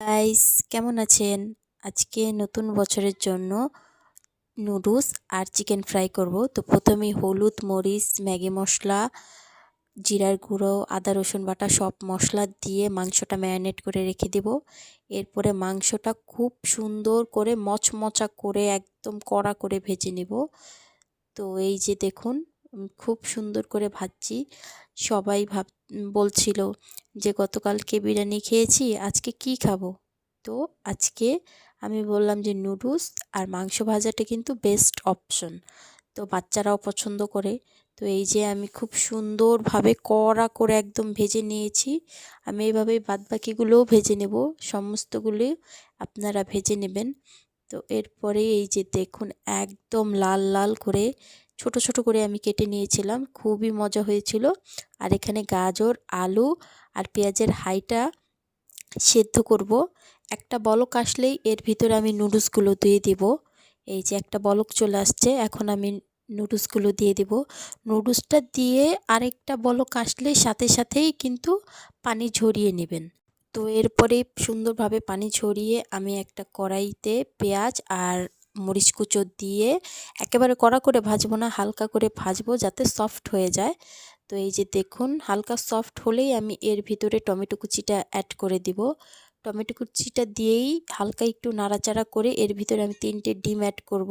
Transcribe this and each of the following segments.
Guys, কেমন আছেন? আজকে নতুন বছরের জন্য নুডলস আর চিকেন ফ্রাই করব। তো প্রথমেই হলুদ, মরিচ, ম্যাগি মশলা, জিরার গুঁড়ো, আদা রসুন বাটা সব মশলা দিয়ে মাংসটা ম্যারিনেট করে রেখে দেব। এরপরে মাংসটা খুব সুন্দর করে মচমচা করে একদম কড়া করে ভেজে নেব। তো এই যে দেখুন, খুব সুন্দর করে ভাজছি। সবাই বলছিল যে গতকালকে বিরিয়ানি খেয়েছি, আজকে কি খাবো? তো আজকে আমি বললাম যে নুডলস আর মাংস ভাজাটা কিন্তু বেস্ট অপশন। তো বাচ্চারাও পছন্দ করে। তো এই যে আমি খুব সুন্দরভাবে কড়া করে একদম ভেজে নিয়েছি। আমি এইভাবেই বাদবাকিগুলোও ভেজে নেব, সমস্তগুলি আপনারা ভেজে নেবেন। তো এরপরে এই যে দেখুন, একদম লাল লাল করে ছোট ছোট করে আমি কেটে নিয়েছিলাম, খুবই মজা হয়েছিল। আর এখানে গাজর, আলু আর পেঁয়াজের হাঁড়িটা সেদ্ধ করব। একটা বলক আসলেই এর ভিতরে আমি নুডলসগুলো দিয়ে দিব। এই যে একটা বলক চলে আসছে, এখন আমি নুডলসগুলো দিয়ে দিব। নুডলসটা দিয়ে আরেকটা বলক আসলে সাথে সাথেই কিন্তু পানি ঝরিয়ে নেবেন। তো এরপরে সুন্দরভাবে পানি ঝরিয়ে আমি একটা কড়াইতে পেঁয়াজ আর মরিচ কুচো দিয়ে একেবারে কড়া করে ভাজবো না, হালকা করে ভাজবো যাতে সফট হয়ে যায়। তো এই যে দেখুন, হালকা সফট হলেই আমি এর ভিতরে টমেটো কুচিটা অ্যাড করে দিব। টমেটো কুচিটা দিয়েই হালকা একটু নাড়াচাড়া করে এর ভিতরে আমি 3টে ডিম অ্যাড করব।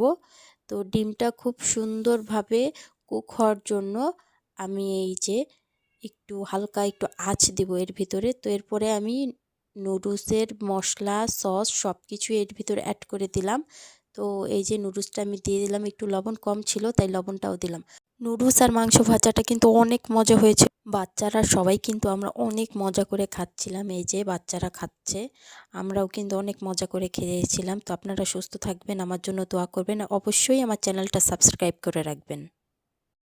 তো ডিমটা খুব সুন্দরভাবে কুক হওয়ার জন্য আমি এই যে একটু হালকা একটু আঁচ দেব এর ভিতরে। তো এরপরে আমি নুডলসের মশলা, সস সব কিছু এর ভিতরে অ্যাড করে দিলাম। তো এই যে নুডলসটা আমি দিয়ে দিলাম, একটু লবণ কম ছিল তাই লবণটাও দিলাম। নুডলস আর মাংস ভাজাটা কিন্তু অনেক মজা হয়েছে। বাচ্চারা সবাই কিন্তু আমরা অনেক মজা করে খাচ্ছিলাম। এই যে বাচ্চারা খাচ্ছে, আমরাও কিন্তু অনেক মজা করে খেয়েছিলাম। তো আপনারা সুস্থ থাকবেন, আমার জন্য দোয়া করবেন, অবশ্যই আমার চ্যানেলটা সাবস্ক্রাইব করে রাখবেন।